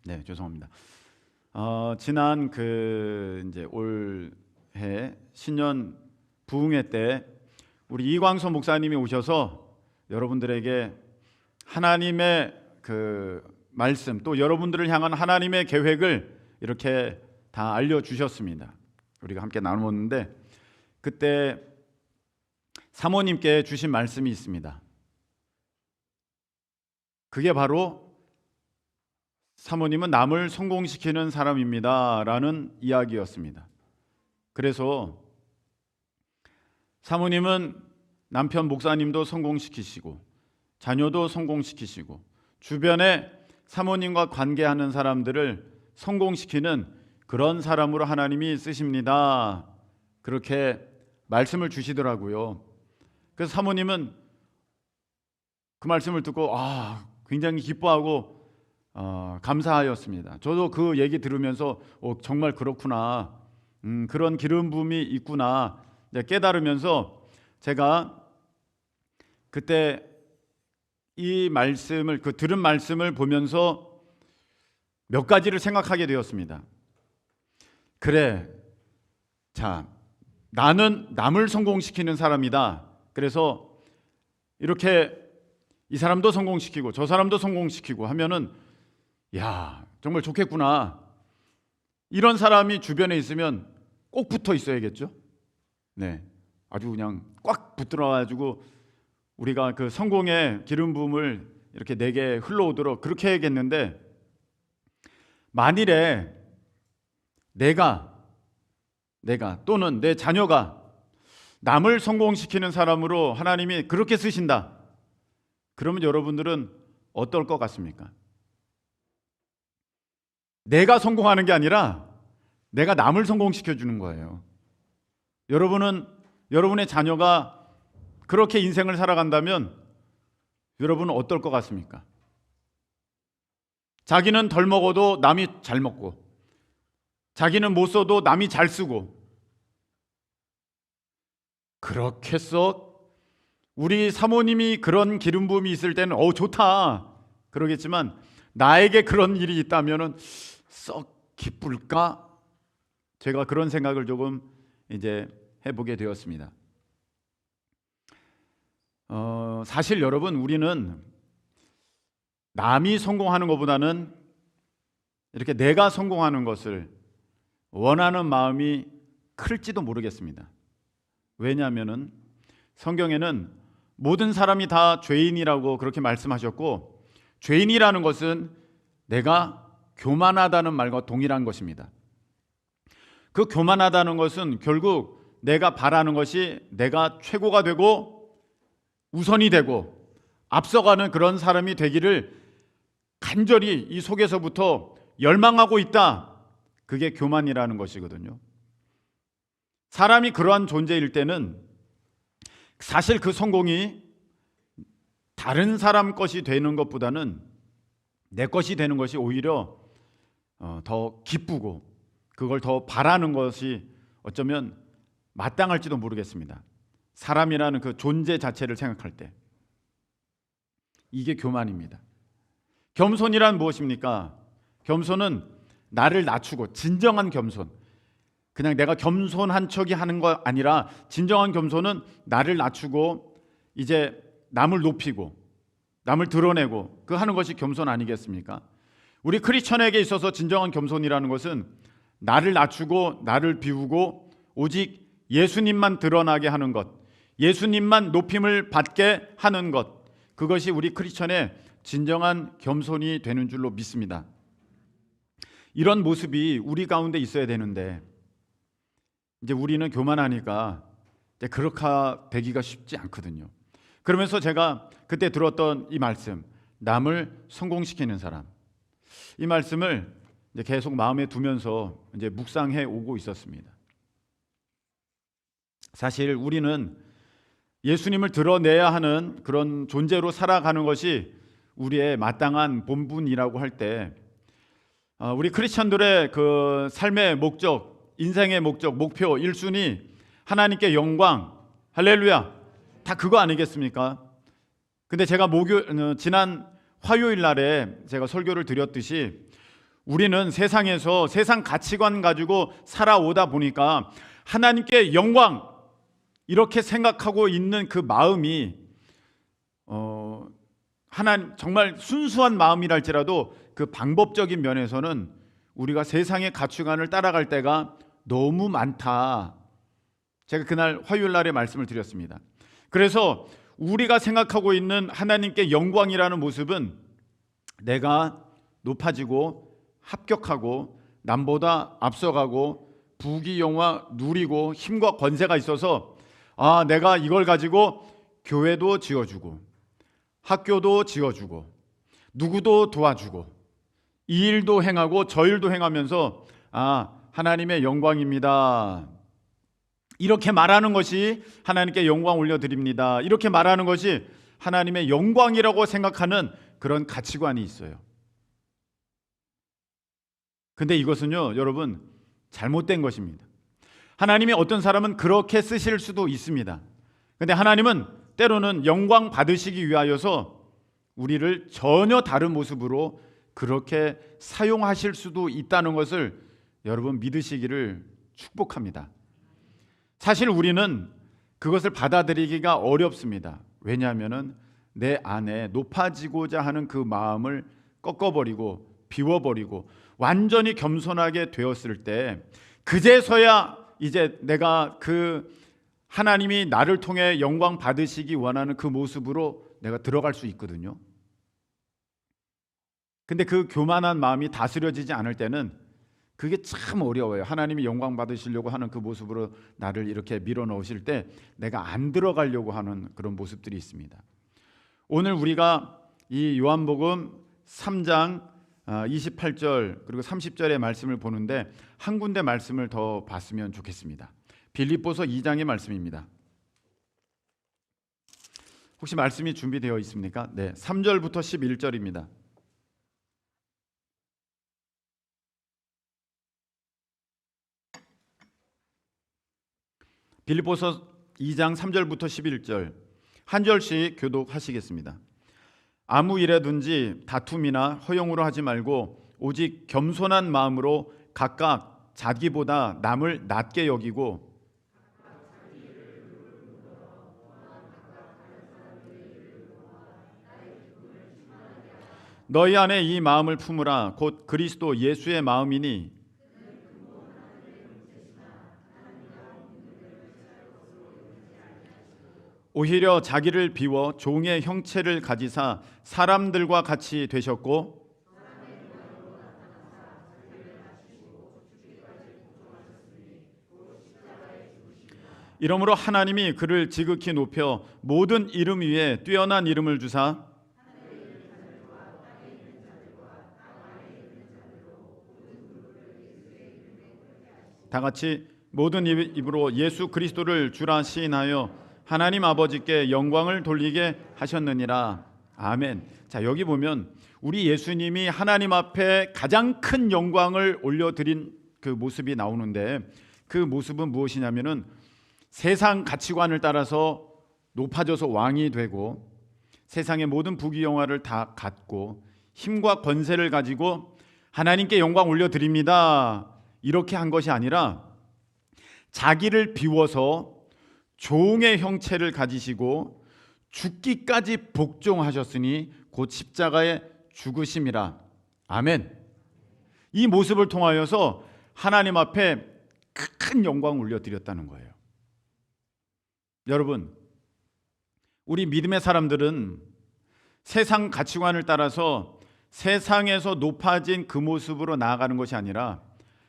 네, 죄송합니다. 지난 이제 올해 신년 부흥회 때 우리 이광선 목사님이 오셔서 여러분들에게 하나님의 말씀, 또 여러분들을 향한 하나님의 계획을 이렇게 다 알려주셨습니다. 우리가 함께 나누었는데 그때 사모님께 주신 말씀이 있습니다. 그게 바로 사모님은 남을 성공시키는 사람입니다 라는 이야기였습니다. 그래서 사모님은 남편 목사님도 성공시키시고 자녀도 성공시키시고 주변에 사모님과 관계하는 사람들을 성공시키는 그런 사람으로 하나님이 쓰십니다. 그렇게 말씀을 주시더라고요. 그래서 사모님은 그 말씀을 듣고 굉장히 기뻐하고 감사하였습니다. 저도 그 얘기 들으면서 정말 그렇구나, 그런 기름 부음이 있구나 깨달으면서 제가 그때 이 말씀을 들은 말씀을 보면서 몇 가지를 생각하게 되었습니다. 그래, 자, 나는 남을 성공시키는 사람이다. 그래서 이렇게 이 사람도 성공시키고 저 사람도 성공시키고 하면은 정말 좋겠구나. 이런 사람이 주변에 있으면 꼭 붙어 있어야겠죠. 네, 아주 그냥 꽉 붙들어가지고 우리가 그 성공의 기름 부음을 이렇게 내게 흘러오도록 그렇게 해야겠는데, 만일에 내가 또는 내 자녀가 남을 성공시키는 사람으로 하나님이 그렇게 쓰신다. 그러면 여러분들은 어떨 것 같습니까? 내가 성공하는 게 아니라 내가 남을 성공시켜 주는 거예요. 여러분은 여러분의 자녀가 그렇게 인생을 살아간다면 여러분은 어떨 것 같습니까? 자기는 덜 먹어도 남이 잘 먹고, 자기는 못 써도 남이 잘 쓰고, 그렇게 써 우리 사모님이 그런 기름 부음이 있을 때는 좋다 그러겠지만, 나에게 그런 일이 있다면은 썩 기쁠까? 제가 그런 생각을 조금 이제 해보게 되었습니다. 사실 여러분, 우리는 남이 성공하는 것보다는 이렇게 내가 성공하는 것을 원하는 마음이 클지도 모르겠습니다. 왜냐하면은 성경에는 모든 사람이 다 죄인이라고 그렇게 말씀하셨고, 죄인이라는 것은 내가 교만하다는 말과 동일한 것입니다. 그 교만하다는 것은 결국 내가 바라는 것이 내가 최고가 되고 우선이 되고 앞서가는 그런 사람이 되기를 간절히 이 속에서부터 열망하고 있다. 그게 교만이라는 것이거든요. 사람이 그러한 존재일 때는 사실 그 성공이 다른 사람 것이 되는 것보다는 내 것이 되는 것이 오히려 더 기쁘고 그걸 더 바라는 것이 어쩌면 마땅할지도 모르겠습니다. 사람이라는 그 존재 자체를 생각할 때 이게 교만입니다. 겸손이란 무엇입니까? 겸손은 나를 낮추고, 진정한 겸손, 그냥 내가 겸손한 척이 하는 거 아니라 진정한 겸손은 나를 낮추고 이제 남을 높이고 남을 드러내고 그 하는 것이 겸손 아니겠습니까? 우리 크리스천에게 있어서 진정한 겸손이라는 것은 나를 낮추고 나를 비우고 오직 예수님만 드러나게 하는 것, 예수님만 높임을 받게 하는 것, 그것이 우리 크리스천의 진정한 겸손이 되는 줄로 믿습니다. 이런 모습이 우리 가운데 있어야 되는데 이제 우리는 교만하니까 이제 그렇게 되기가 쉽지 않거든요. 그러면서 제가 그때 들었던 이 말씀, 남을 성공시키는 사람, 이 말씀을 이제 계속 마음에 두면서 이제 묵상해 오고 있었습니다. 사실 우리는 예수님을 드러내야 하는 그런 존재로 살아가는 것이 우리의 마땅한 본분이라고 할 때, 우리 크리스천들의 그 삶의 목적, 인생의 목적, 목표, 1순위 하나님께 영광, 할렐루야, 다 그거 아니겠습니까? 근데 제가 지난 화요일 날에 제가 설교를 드렸듯이 우리는 세상에서 세상 가치관 가지고 살아오다 보니까 하나님께 영광 이렇게 생각하고 있는 그 마음이 하나님 정말 순수한 마음이랄지라도 그 방법적인 면에서는 우리가 세상의 가치관을 따라갈 때가 너무 많다. 제가 그날 화요일 날에 말씀을 드렸습니다. 그래서 우리가 생각하고 있는 하나님께 영광이라는 모습은 내가 높아지고 합격하고 남보다 앞서가고 부귀영화 누리고 힘과 권세가 있어서 내가 이걸 가지고 교회도 지어주고 학교도 지어주고 누구도 도와주고 이 일도 행하고 저 일도 행하면서 하나님의 영광입니다. 이렇게 말하는 것이 하나님께 영광 올려드립니다. 이렇게 말하는 것이 하나님의 영광이라고 생각하는 그런 가치관이 있어요. 근데 이것은요, 여러분, 잘못된 것입니다. 하나님이 어떤 사람은 그렇게 쓰실 수도 있습니다. 근데 하나님은 때로는 영광 받으시기 위하여서 우리를 전혀 다른 모습으로 그렇게 사용하실 수도 있다는 것을 여러분 믿으시기를 축복합니다. 사실 우리는 그것을 받아들이기가 어렵습니다. 왜냐하면 내 안에 높아지고자 하는 그 마음을 꺾어버리고 비워버리고 완전히 겸손하게 되었을 때 그제서야 이제 내가 그 하나님이 나를 통해 영광 받으시기 원하는 그 모습으로 내가 들어갈 수 있거든요. 근데 그 교만한 마음이 다스려지지 않을 때는 그게 참 어려워요. 하나님이 영광 받으시려고 하는 그 모습으로 나를 이렇게 밀어넣으실 때 내가 안 들어가려고 하는 그런 모습들이 있습니다. 오늘 우리가 이 요한복음 3장 28절 그리고 30절의 말씀을 보는데 한 군데 말씀을 더 봤으면 좋겠습니다. 빌립보서 2장의 말씀입니다. 혹시 말씀이 준비되어 있습니까? 네, 3절부터 11절입니다. 빌립보서 2장 3절부터 11절 한 절씩 교독하시겠습니다. 아무 일에든지 다툼이나 허용으로 하지 말고 오직 겸손한 마음으로 각각 자기보다 남을 낮게 여기고 너희 안에 이 마음을 품으라. 곧 그리스도 예수의 마음이니 오히려 자기를 비워 종의 형체를 가지사 사람들과 같이 되셨고 이러므로 하나님이 그를 지극히 높여 모든 이름 위에 뛰어난 이름을 주사 다 같이 모든 입으로 예수 그리스도를 주라 시인하여 하나님 아버지께 영광을 돌리게 하셨느니라. 아멘. 자, 여기 보면 우리 예수님이 하나님 앞에 가장 큰 영광을 올려드린 그 모습이 나오는데 그 모습은 무엇이냐면은 세상 가치관을 따라서 높아져서 왕이 되고 세상의 모든 부귀영화를 다 갖고 힘과 권세를 가지고 하나님께 영광 올려드립니다. 이렇게 한 것이 아니라 자기를 비워서 종의 형체를 가지시고 죽기까지 복종하셨으니 곧 십자가에 죽으심이라. 아멘. 이 모습을 통하여서 하나님 앞에 큰 영광을 올려드렸다는 거예요. 여러분, 우리 믿음의 사람들은 세상 가치관을 따라서 세상에서 높아진 그 모습으로 나아가는 것이 아니라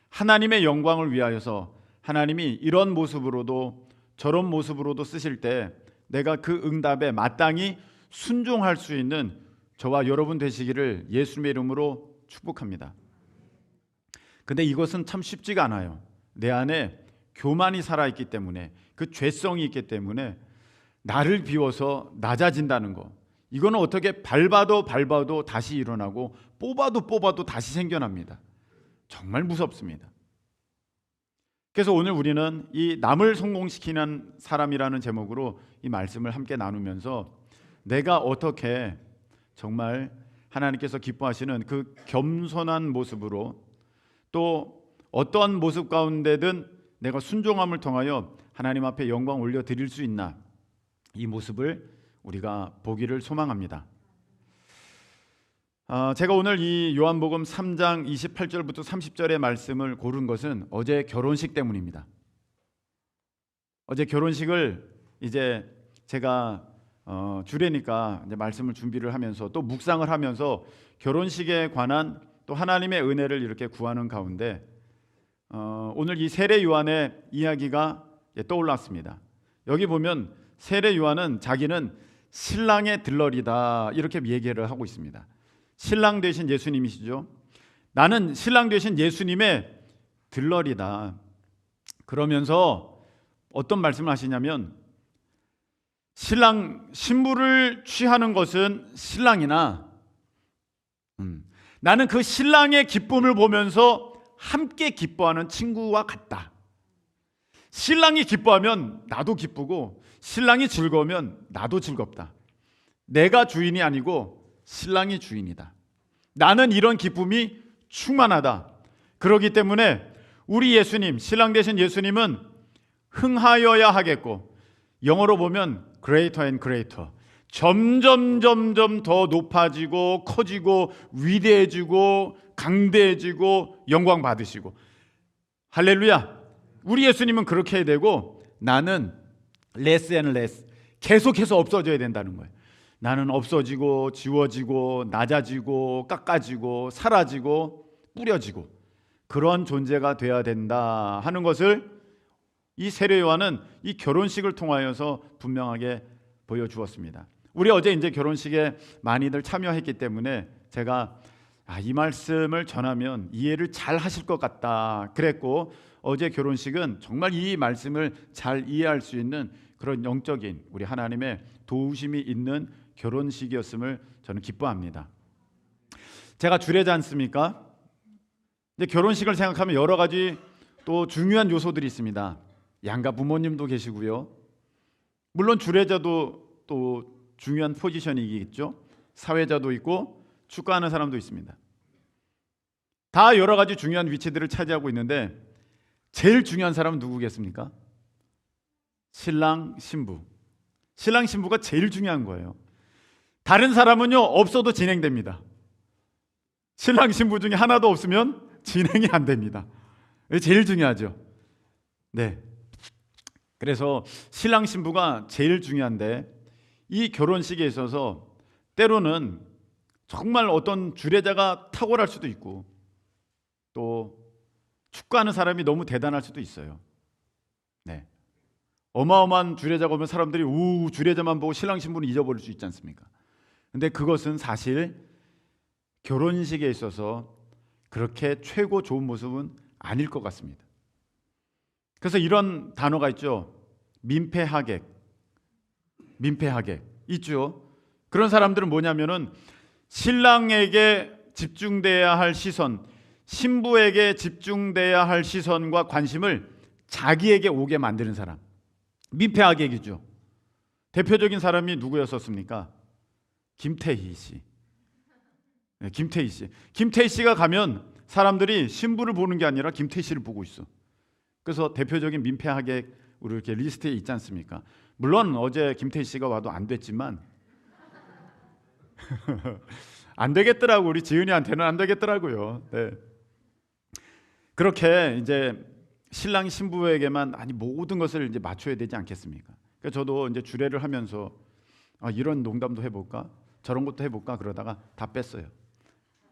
하나님의 영광을 위하여서 하나님이 이런 모습으로도 저런 모습으로도 쓰실 때 내가 그 응답에 마땅히 순종할 수 있는 저와 여러분 되시기를 예수님의 이름으로 축복합니다. 근데 이것은 참 쉽지가 않아요. 내 안에 교만이 살아있기 때문에 그 죄성이 있기 때문에 나를 비워서 낮아진다는 거, 이거는 어떻게 밟아도 다시 일어나고 뽑아도 다시 생겨납니다. 정말 무섭습니다. 그래서 오늘 우리는 이 남을 성공시키는 사람이라는 제목으로 이 말씀을 함께 나누면서 내가 어떻게 정말 하나님께서 기뻐하시는 그 겸손한 모습으로 또 어떠한 모습 가운데든 내가 순종함을 통하여 하나님 앞에 영광 올려드릴 수 있나, 이 모습을 우리가 보기를 소망합니다. 제가 오늘 이 요한복음 3장 28절부터 30절의 말씀을 고른 것은 어제 결혼식 때문입니다. 어제 결혼식을 이제 제가 주례니까 이제 말씀을 준비를 하면서 또 묵상을 하면서 결혼식에 관한 또 하나님의 은혜를 이렇게 구하는 가운데 오늘 이 세례 요한의 이야기가 떠올랐습니다. 여기 보면 세례 요한은 자기는 신랑의 들러리다 이렇게 얘기를 하고 있습니다. 신랑 되신 예수님이시죠. 나는 신랑 되신 예수님의 들러리다. 그러면서 어떤 말씀을 하시냐면 신부를 취하는 것은 신랑이나 나는 그 신랑의 기쁨을 보면서 함께 기뻐하는 친구와 같다. 신랑이 기뻐하면 나도 기쁘고 신랑이 즐거우면 나도 즐겁다. 내가 주인이 아니고 신랑이 주인이다. 나는 이런 기쁨이 충만하다. 그렇기 때문에 우리 예수님, 신랑 되신 예수님은 흥하여야 하겠고, 영어로 보면 greater and greater, 점점 더 높아지고 커지고 위대해지고 강대해지고 영광 받으시고, 할렐루야. 우리 예수님은 그렇게 해야 되고 나는 less and less, 계속해서 없어져야 된다는 거예요. 나는 없어지고 지워지고 낮아지고 깎아지고 사라지고 뿌려지고 그런 존재가 돼야 된다 하는 것을 이 세례 요한은 이 결혼식을 통하여서 분명하게 보여주었습니다. 우리 어제 이제 결혼식에 많이들 참여했기 때문에 제가 이 말씀을 전하면 이해를 잘 하실 것 같다 그랬고, 어제 결혼식은 정말 이 말씀을 잘 이해할 수 있는 그런 영적인 우리 하나님의 도우심이 있는 결혼식이었음을 저는 기뻐합니다. 제가 주례자 않습니까? 근데 결혼식을 생각하면 여러 가지 또 중요한 요소들이 있습니다. 양가 부모님도 계시고요. 물론 주례자도 또 중요한 포지션이겠죠. 사회자도 있고 축가하는 사람도 있습니다. 다 여러 가지 중요한 위치들을 차지하고 있는데 제일 중요한 사람은 누구겠습니까? 신랑 신부. 신랑 신부가 제일 중요한 거예요. 다른 사람은요 없어도 진행됩니다. 신랑 신부 중에 하나도 없으면 진행이 안 됩니다. 제일 중요하죠. 네. 그래서 신랑 신부가 제일 중요한데 이 결혼식에 있어서 때로는 정말 어떤 주례자가 탁월할 수도 있고 또 축구하는 사람이 너무 대단할 수도 있어요. 네. 어마어마한 주례자가 오면 사람들이 주례자만 보고 신랑 신부는 잊어버릴 수 있지 않습니까? 근데 그것은 사실 결혼식에 있어서 그렇게 최고 좋은 모습은 아닐 것 같습니다. 그래서 이런 단어가 있죠. 민폐하객 있죠. 그런 사람들은 뭐냐면은 신랑에게 집중돼야 할 시선, 신부에게 집중돼야 할 시선과 관심을 자기에게 오게 만드는 사람, 민폐하객이죠. 대표적인 사람이 누구였었습니까? 김태희 씨. 네, 김태희 씨. 김태희 씨가 가면 사람들이 신부를 보는 게 아니라 김태희 씨를 보고 있어. 그래서 대표적인 민폐하객으로 이렇게 리스트에 있지 않습니까? 물론 어제 김태희 씨가 와도 안 됐지만 안 되겠더라고. 우리 지은이한테는 안 되겠더라고요. 네. 그렇게 이제 신랑 신부에게만 모든 것을 이제 맞춰야 되지 않겠습니까? 그래서 저도 이제 주례를 하면서 이런 농담도 해볼까, 저런 것도 해볼까 그러다가 다 뺐어요.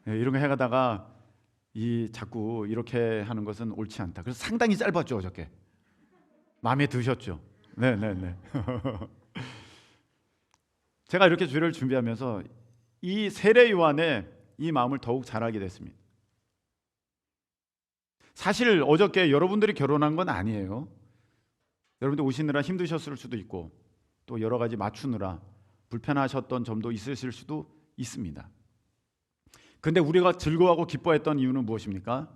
네, 이런 거 해가다가 자꾸 이렇게 하는 것은 옳지 않다. 그래서 상당히 짧았죠 어저께. 마음에 드셨죠? 네네네. 제가 이렇게 주례를 준비하면서 이 세례 요한의 이 마음을 더욱 잘 알게 됐습니다. 사실 어저께 여러분들이 결혼한 건 아니에요. 여러분들 오시느라 힘드셨을 수도 있고 또 여러 가지 맞추느라 불편하셨던 점도 있으실 수도 있습니다. 근데 우리가 즐거워하고 기뻐했던 이유는 무엇입니까?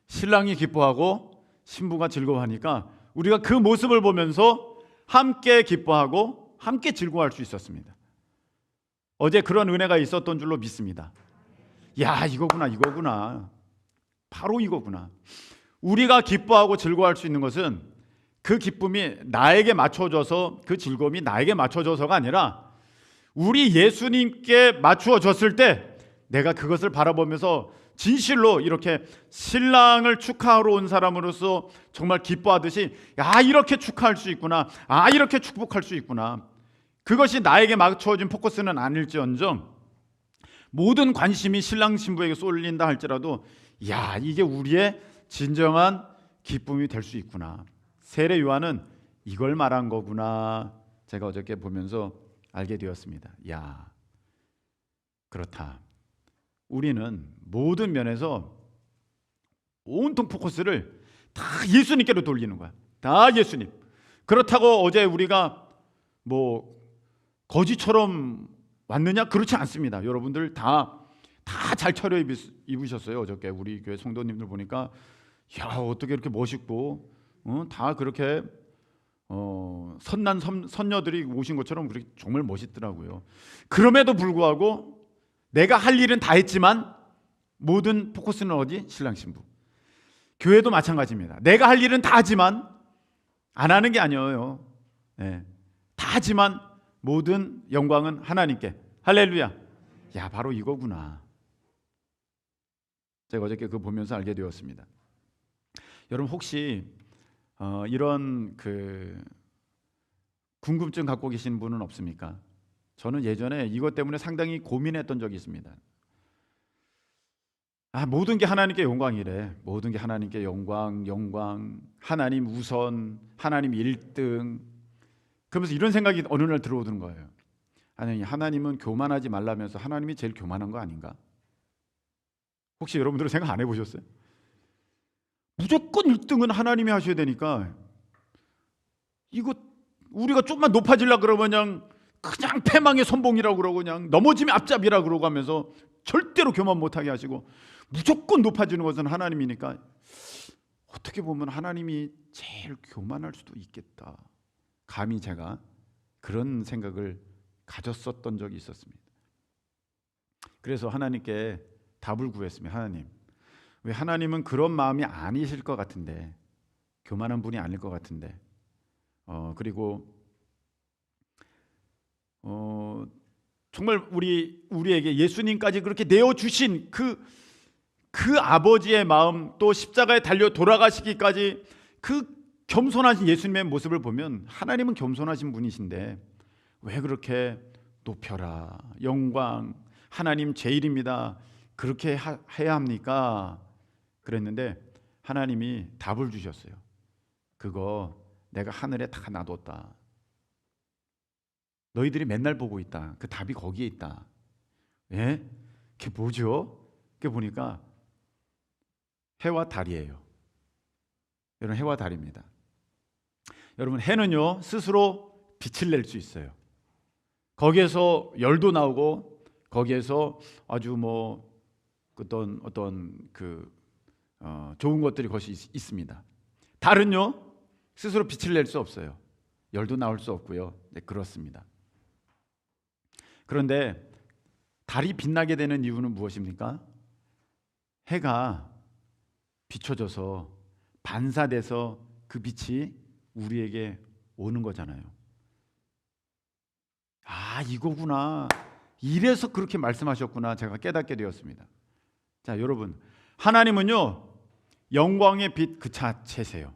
신랑이 기뻐하고 신부가 즐거워하니까 우리가 그 모습을 보면서 함께 기뻐하고 함께 즐거워할 수 있었습니다. 어제 그런 은혜가 있었던 줄로 믿습니다. 야, 이거구나. 바로 이거구나. 우리가 기뻐하고 즐거워할 수 있는 것은 그 기쁨이 나에게 맞춰져서, 그 즐거움이 나에게 맞춰져서가 아니라 우리 예수님께 맞추어졌을 때 내가 그것을 바라보면서 진실로 이렇게 신랑을 축하하러 온 사람으로서 정말 기뻐하듯이, 야, 이렇게 축하할 수 있구나, 아, 이렇게 축복할 수 있구나. 그것이 나에게 맞춰진 포커스는 아닐지언정 모든 관심이 신랑 신부에게 쏠린다 할지라도, 야, 이게 우리의 진정한 기쁨이 될 수 있구나. 세례 요한은 이걸 말한 거구나. 제가 어저께 보면서 알게 되었습니다. 야, 그렇다. 우리는 모든 면에서 온통 포커스를 다 예수님께로 돌리는 거야. 다 예수님. 그렇다고 어제 우리가 뭐 거지처럼 왔느냐? 그렇지 않습니다. 여러분들 다 잘 차려 입으셨어요. 어저께 우리 교회 성도님들 보니까, 야, 어떻게 이렇게 멋있고, 다 그렇게 선난 선녀들이 오신 것처럼 그렇게 정말 멋있더라고요. 그럼에도 불구하고 내가 할 일은 다 했지만 모든 포커스는 어디? 신랑 신부. 교회도 마찬가지입니다. 내가 할 일은 다 하지만 안 하는 게 아니에요. 네. 다 하지만 모든 영광은 하나님께. 할렐루야. 야, 바로 이거구나. 제가 어저께 그거 보면서 알게 되었습니다. 여러분 혹시 이런 그 궁금증 갖고 계신 분은 없습니까? 저는 예전에 이것 때문에 상당히 고민했던 적이 있습니다. 모든 게 하나님께 영광이래. 모든 게 하나님께 영광. 하나님 우선, 하나님 1등. 그러면서 이런 생각이 어느 날 들어오는 거예요. 하나님은 교만하지 말라면서 하나님이 제일 교만한 거 아닌가? 혹시 여러분들은 생각 안 해보셨어요? 무조건 1등은 하나님이 하셔야 되니까, 이거 우리가 좀만 높아지려고 그러면 그냥 패망의 선봉이라고 그러고, 그냥 넘어지면 앞잡이라고 그러고 하면서 절대로 교만 못하게 하시고, 무조건 높아지는 것은 하나님이니까 어떻게 보면 하나님이 제일 교만할 수도 있겠다. 감히 제가 그런 생각을 가졌었던 적이 있었습니다. 그래서 하나님께 답을 구했습니다. 하나님, 왜 하나님은 그런 마음이 아니실 것 같은데, 교만한 분이 아닐 것 같은데, 그리고 정말 우리에게 예수님까지 그렇게 내어주신 그 아버지의 마음, 또 십자가에 달려 돌아가시기까지 그 겸손하신 예수님의 모습을 보면 하나님은 겸손하신 분이신데 왜 그렇게 높여라, 영광, 하나님 제일입니다, 그렇게 해야 합니까? 그랬는데 하나님이 답을 주셨어요. 그거 내가 하늘에 다 놔뒀다. 너희들이 맨날 보고 있다. 그 답이 거기에 있다. 예? 그게 뭐죠? 그게 보니까 해와 달이에요. 여러분, 해와 달입니다. 여러분, 해는요 스스로 빛을 낼 수 있어요. 거기에서 열도 나오고, 거기에서 아주 뭐 어떤 좋은 것들이 것이 있습니다. 달은요 스스로 빛을 낼 수 없어요. 열도 나올 수 없고요. 네, 그렇습니다. 그런데 달이 빛나게 되는 이유는 무엇입니까? 해가 비춰져서 반사돼서 그 빛이 우리에게 오는 거잖아요. 이거구나. 이래서 그렇게 말씀하셨구나. 제가 깨닫게 되었습니다. 자, 여러분, 하나님은요 영광의 빛 그 자체세요.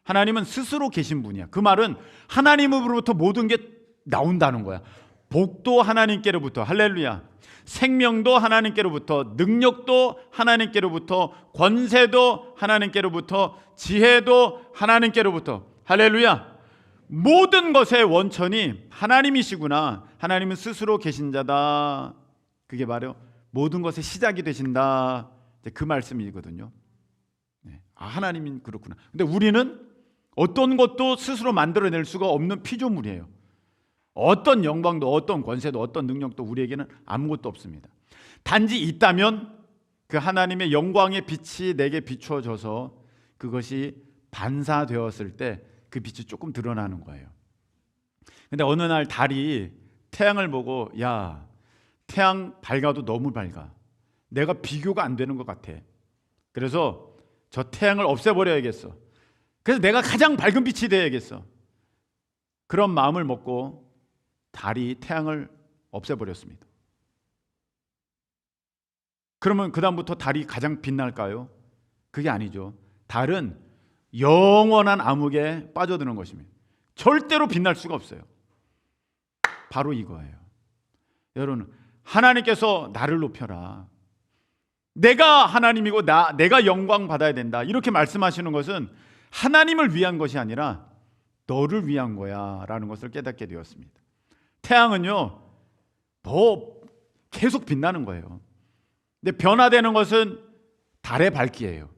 하나님은 스스로 계신 분이야. 그 말은 하나님으로부터 모든 게 나온다는 거야. 복도 하나님께로부터, 할렐루야. 생명도 하나님께로부터, 능력도 하나님께로부터, 권세도 하나님께로부터, 지혜도 하나님께로부터, 할렐루야. 모든 것의 원천이 하나님이시구나. 하나님은 스스로 계신 자다. 그게 바로 모든 것의 시작이 되신다. 그 말씀이거든요. 하나님은 그렇구나. 근데 우리는 어떤 것도 스스로 만들어낼 수가 없는 피조물이에요. 어떤 영광도, 어떤 권세도, 어떤 능력도 우리에게는 아무것도 없습니다. 단지 있다면 그 하나님의 영광의 빛이 내게 비추어져서 그것이 반사되었을 때 그 빛이 조금 드러나는 거예요. 근데 어느 날 달이 태양을 보고, 야, 태양 밝아도 너무 밝아. 내가 비교가 안 되는 것 같아. 그래서 저 태양을 없애버려야겠어. 그래서 내가 가장 밝은 빛이 되어야겠어. 그런 마음을 먹고 달이 태양을 없애버렸습니다. 그러면 그 다음부터 달이 가장 빛날까요? 그게 아니죠. 달은 영원한 암흑에 빠져드는 것입니다. 절대로 빛날 수가 없어요. 바로 이거예요. 여러분, 하나님께서 나를 높여라, 내가 하나님이고 내가 영광 받아야 된다, 이렇게 말씀하시는 것은 하나님을 위한 것이 아니라 너를 위한 거야 라는 것을 깨닫게 되었습니다. 태양은요 더 계속 빛나는 거예요. 근데 변화되는 것은 달의 밝기예요.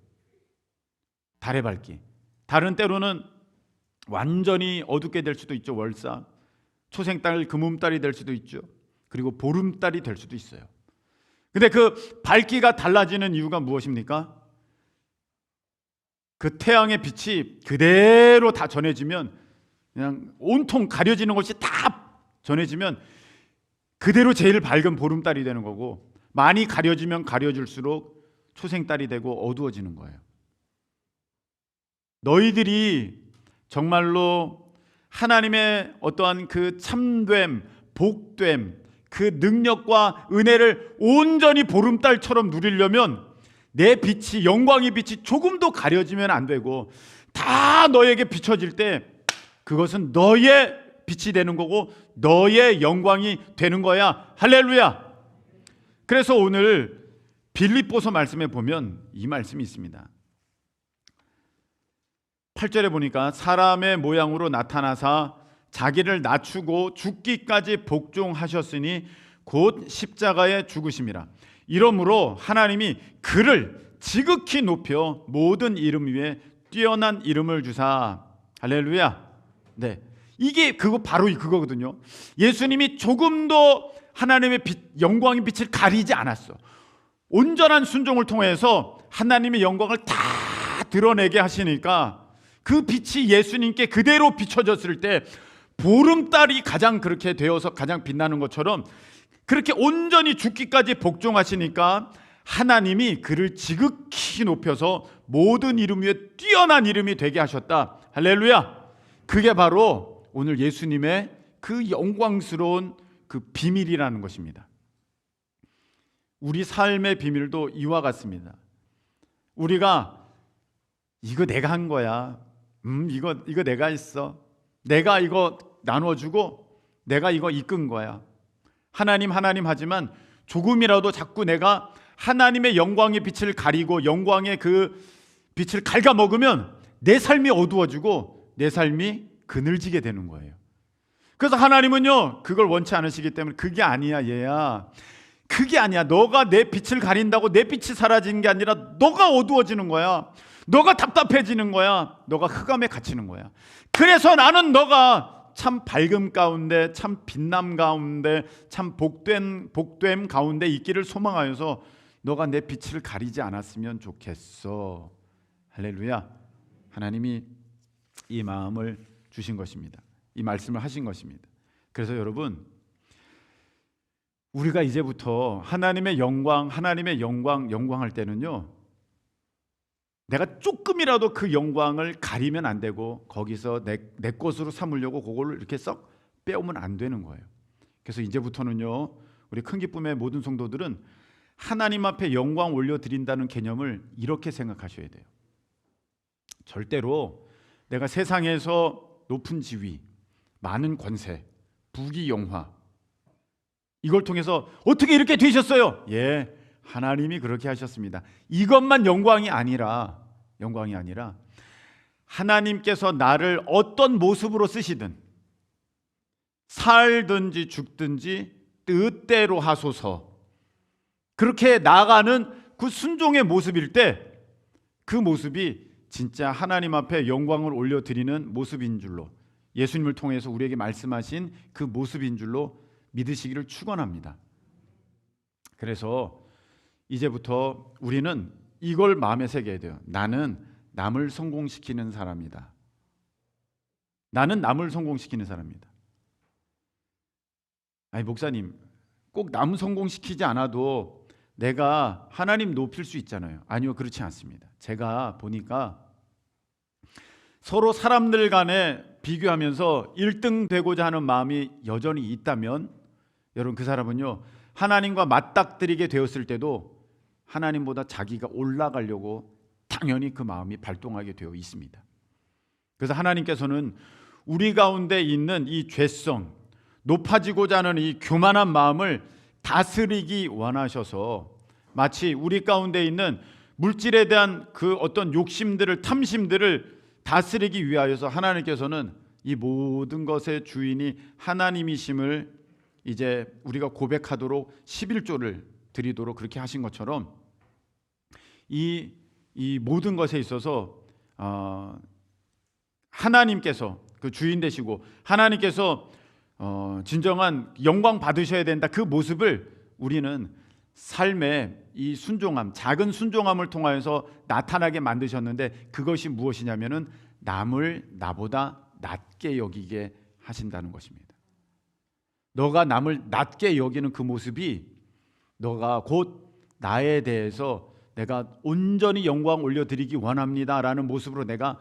달의 밝기. 달은 때로는 완전히 어둡게 될 수도 있죠. 월사, 초생달, 금음달이 될 수도 있죠. 그리고 보름달이 될 수도 있어요. 근데 그 밝기가 달라지는 이유가 무엇입니까? 그 태양의 빛이 그대로 다 전해지면, 그냥 온통 가려지는 것이 다 전해지면 그대로 제일 밝은 보름달이 되는 거고, 많이 가려지면 가려질수록 초생달이 되고 어두워지는 거예요. 너희들이 정말로 하나님의 어떠한 그 참됨, 복됨, 그 능력과 은혜를 온전히 보름달처럼 누리려면 내 빛이, 영광의 빛이 조금도 가려지면 안 되고, 다 너에게 비춰질 때 그것은 너의 빛이 되는 거고 너의 영광이 되는 거야. 할렐루야. 그래서 오늘 빌립보서 말씀에 보면 이 말씀이 있습니다. 8절에 보니까 사람의 모양으로 나타나사 자기를 낮추고 죽기까지 복종하셨으니 곧 십자가에 죽으심이라. 이러므로 하나님이 그를 지극히 높여 모든 이름 위에 뛰어난 이름을 주사. 할렐루야. 네, 이게 그거 바로 그거거든요. 예수님이 조금도 하나님의 빛, 영광의 빛을 가리지 않았어. 온전한 순종을 통해서 하나님의 영광을 다 드러내게 하시니까 그 빛이 예수님께 그대로 비춰졌을 때 보름달이 가장 그렇게 되어서 가장 빛나는 것처럼, 그렇게 온전히 죽기까지 복종하시니까 하나님이 그를 지극히 높여서 모든 이름 위에 뛰어난 이름이 되게 하셨다. 할렐루야. 그게 바로 오늘 예수님의 그 영광스러운 그 비밀이라는 것입니다. 우리 삶의 비밀도 이와 같습니다. 우리가 이거 내가 한 거야, 이거 내가 했어, 내가 이거 나눠주고 내가 이거 이끈 거야, 하나님 하지만 조금이라도 자꾸 내가 하나님의 영광의 빛을 가리고 영광의 그 빛을 갉아먹으면 내 삶이 어두워지고 내 삶이 그늘지게 되는 거예요. 그래서 하나님은요 그걸 원치 않으시기 때문에 그게 아니야 얘야, 그게 아니야, 너가 내 빛을 가린다고 내 빛이 사라지는 게 아니라 너가 어두워지는 거야, 너가 답답해지는 거야, 너가 흑암에 갇히는 거야. 그래서 나는 너가 참 밝음 가운데, 참 빛남 가운데, 참 복됨 가운데 있기를 소망하여서 너가 내 빛을 가리지 않았으면 좋겠어. 할렐루야. 하나님이 이 마음을 주신 것입니다. 이 말씀을 하신 것입니다. 그래서 여러분, 우리가 이제부터 하나님의 영광 할 때는요, 내가 조금이라도 그 영광을 가리면 안 되고 거기서 내 것으로 삼으려고 그걸 이렇게 썩 빼오면 안 되는 거예요. 그래서 이제부터는요, 우리 큰 기쁨의 모든 성도들은 하나님 앞에 영광 올려드린다는 개념을 이렇게 생각하셔야 돼요. 절대로 내가 세상에서 높은 지위, 많은 권세, 부귀영화, 이걸 통해서 어떻게 이렇게 되셨어요? 예, 하나님이 그렇게 하셨습니다. 이것만 영광이 아니라 하나님께서 나를 어떤 모습으로 쓰시든, 살든지 죽든지 뜻대로 하소서, 그렇게 나아가는 그 순종의 모습일 때 그 모습이 진짜 하나님 앞에 영광을 올려드리는 모습인 줄로, 예수님을 통해서 우리에게 말씀하신 그 모습인 줄로 믿으시기를 축원합니다. 그래서 이제부터 우리는 이걸 마음에 새겨야 돼요. 나는 남을 성공시키는 사람이다. 나는 남을 성공시키는 사람이다. 아니 목사님, 꼭 남 성공시키지 않아도 내가 하나님 높일 수 있잖아요. 아니요, 그렇지 않습니다. 제가 보니까 서로 사람들 간에 비교하면서 1등 되고자 하는 마음이 여전히 있다면 여러분, 그 사람은요, 하나님과 맞닥뜨리게 되었을 때도 하나님보다 자기가 올라가려고 당연히 그 마음이 발동하게 되어 있습니다. 그래서 하나님께서는 우리 가운데 있는 이 죄성, 높아지고자 하는 이 교만한 마음을 다스리기 원하셔서 마치 우리 가운데 있는 물질에 대한 그 어떤 욕심들을, 탐심들을 다스리기 위하여서 하나님께서는 이 모든 것의 주인이 하나님이심을 이제 우리가 고백하도록 11조를 드리도록 그렇게 하신 것처럼 이 모든 것에 있어서 하나님께서 그 주인 되시고 하나님께서 진정한 영광 받으셔야 된다, 그 모습을 우리는 삶의 이 순종함, 작은 순종함을 통하여서 나타나게 만드셨는데, 그것이 무엇이냐면은 남을 나보다 낮게 여기게 하신다는 것입니다. 너가 남을 낮게 여기는 그 모습이 너가 곧 나에 대해서 내가 온전히 영광 올려드리기 원합니다라는 모습으로 내가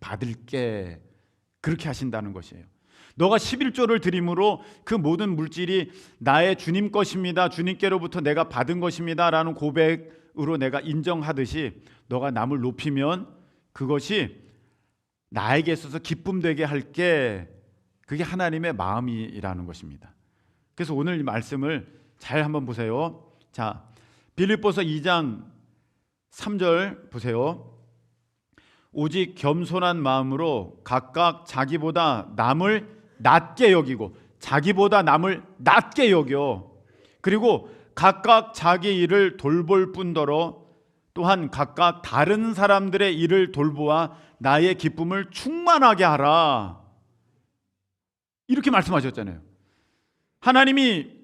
받을게, 그렇게 하신다는 것이에요. 너가 11조를 드림으로 그 모든 물질이 나의 주님 것입니다, 주님께로부터 내가 받은 것입니다 라는 고백으로 내가 인정하듯이 너가 남을 높이면 그것이 나에게 있어서 기쁨 되게 할게, 그게 하나님의 마음이라는 것입니다. 그래서 오늘 이 말씀을 잘 한번 보세요. 자, 빌립보서 2장 3절 보세요. 오직 겸손한 마음으로 각각 자기보다 남을 낮게 여기고, 자기보다 남을 낮게 여겨, 그리고 각각 자기 일을 돌볼 뿐더러 또한 각각 다른 사람들의 일을 돌보아 나의 기쁨을 충만하게 하라, 이렇게 말씀하셨잖아요. 하나님만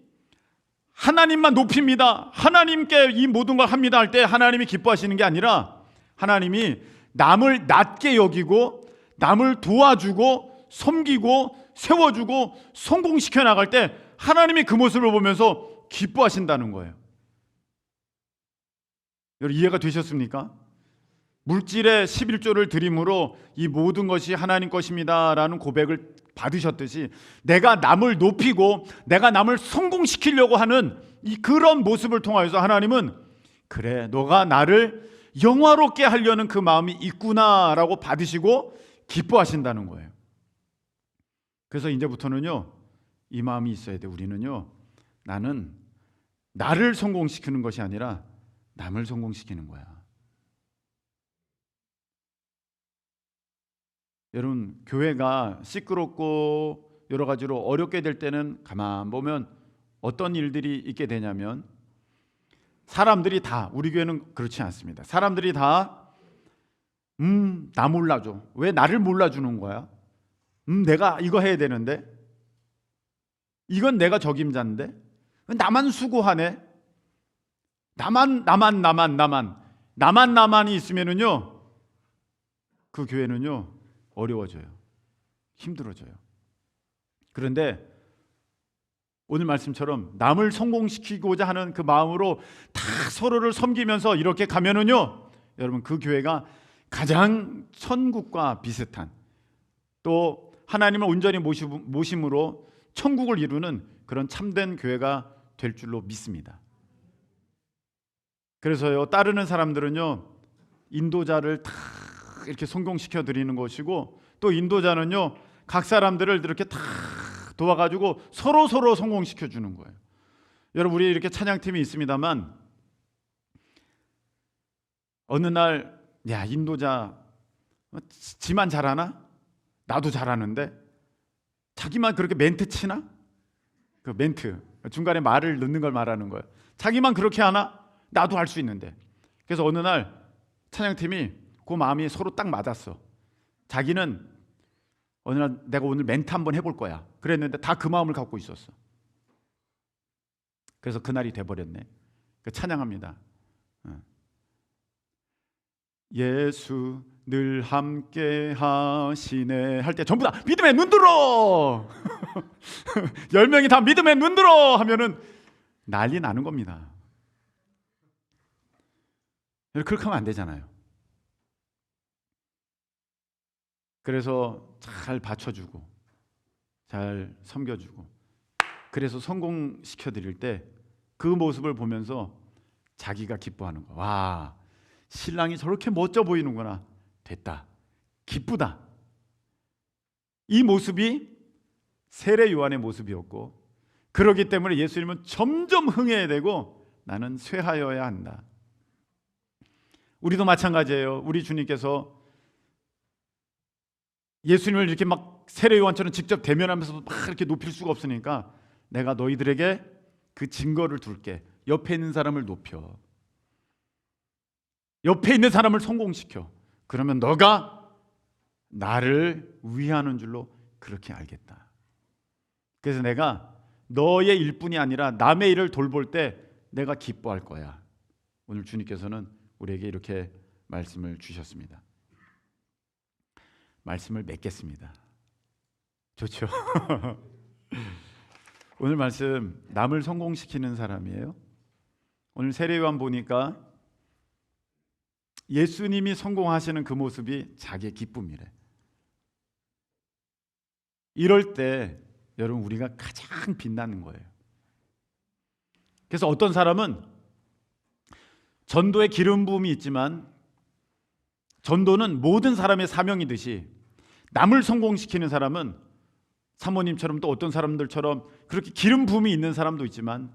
높입니다, 하나님께 이 모든 걸 합니다 할 때 하나님이 기뻐하시는 게 아니라 하나님이 남을 낮게 여기고 남을 도와주고 섬기고 세워주고 성공시켜 나갈 때 하나님이 그 모습을 보면서 기뻐하신다는 거예요. 여러분, 이해가 되셨습니까? 물질의 11조를 드림으로 이 모든 것이 하나님 것입니다 라는 고백을 받으셨듯이, 내가 남을 높이고 내가 남을 성공시키려고 하는 이 그런 모습을 통하여서 하나님은, 그래, 너가 나를 영화롭게 하려는 그 마음이 있구나라고 받으시고 기뻐하신다는 거예요. 그래서 이제부터는요, 이 마음이 있어야 돼. 우리는요, 나는 나를 성공시키는 것이 아니라 남을 성공시키는 거야. 여러분, 교회가 시끄럽고 여러 가지로 어렵게 될 때는 가만 보면 어떤 일들이 있게 되냐면, 사람들이 다, 우리 교회는 그렇지 않습니다. 사람들이 다 나 몰라줘. 왜 나를 몰라주는 거야? 내가 이거 해야 되는데, 이건 내가 적임자인데, 나만 수고하네. 나만이 있으면은요, 그 교회는요 어려워져요. 힘들어져요. 그런데 오늘 말씀처럼 남을 성공시키고자 하는 그 마음으로 다 서로를 섬기면서 이렇게 가면은요, 여러분, 그 교회가 가장 천국과 비슷한, 또 하나님을 온전히 모심으로 천국을 이루는 그런 참된 교회가 될 줄로 믿습니다. 그래서요, 따르는 사람들은요, 인도자를 다 이렇게 성공시켜 드리는 것이고, 또 인도자는요, 각 사람들을 이렇게 다 도와가지고 서로 성공시켜 주는 거예요. 여러분, 우리 이렇게 찬양팀이 있습니다만, 어느 날, 야, 인도자 지만 잘하나? 나도 잘하는데, 자기만 그렇게 멘트 치나? 그 멘트 중간에 말을 넣는 걸 말하는 거예요. 자기만 그렇게 하나? 나도 할 수 있는데. 그래서 어느 날 찬양팀이 그 마음이 서로 딱 맞았어. 자기는 어느 날 내가 오늘 멘트 한번 해볼 거야 그랬는데 다 그 마음을 갖고 있었어. 그래서 그날이 돼버렸네. 찬양합니다. 예수 늘 함께 하시네 할 때 전부 다 믿음에 눈 들어 10명이 다 믿음에 눈 들어 하면은 난리 나는 겁니다. 그렇게 하면 안 되잖아요. 그래서 잘 받쳐주고 잘 섬겨주고 그래서 성공시켜 드릴 때 그 모습을 보면서 자기가 기뻐하는 거야. 와, 신랑이 저렇게 멋져 보이는구나. 됐다. 기쁘다. 이 모습이 세례 요한의 모습이었고, 그렇기 때문에 예수님은 점점 흥해야 되고 나는 쇠하여야 한다. 우리도 마찬가지예요. 우리 주님께서 예수님을 이렇게 막 세례 요한처럼 직접 대면하면서 막 이렇게 높일 수가 없으니까 내가 너희들에게 그 증거를 둘게. 옆에 있는 사람을 높여. 옆에 있는 사람을 성공시켜. 그러면 너가 나를 위하는 줄로 그렇게 알겠다. 그래서 내가 너의 일뿐이 아니라 남의 일을 돌볼 때 내가 기뻐할 거야. 오늘 주님께서는 우리에게 이렇게 말씀을 주셨습니다. 말씀을 맺겠습니다. 좋죠? 오늘 말씀 남을 성공시키는 사람이에요. 오늘 세례요한 보니까 예수님이 성공하시는 그 모습이 자기의 기쁨이래. 이럴 때 여러분 우리가 가장 빛나는 거예요. 그래서 어떤 사람은 전도에 기름 부음이 있지만 전도는 모든 사람의 사명이듯이 남을 성공시키는 사람은 사모님처럼 또 어떤 사람들처럼 그렇게 기름 부음이 있는 사람도 있지만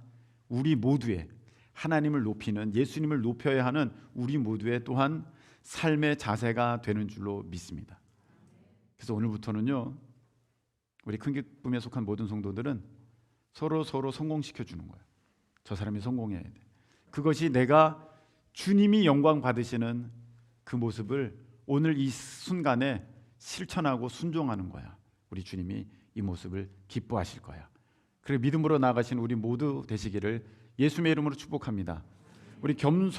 우리 모두의 하나님을 높이는 예수님을 높여야 하는 우리 모두의 또한 삶의 자세가 되는 줄로 믿습니다. 그래서 오늘부터는요 우리 큰 기쁨에 속한 모든 성도들은 서로 성공시켜 주는 거예요. 저 사람이 성공해야 돼. 그것이 내가 주님이 영광 받으시는 그 모습을 오늘 이 순간에 실천하고 순종하는 거야. 우리 주님이 이 모습을 기뻐하실 거야. 그리고 믿음으로 나아가신 우리 모두 되시기를 예수님의 이름으로 축복합니다. 우리 겸손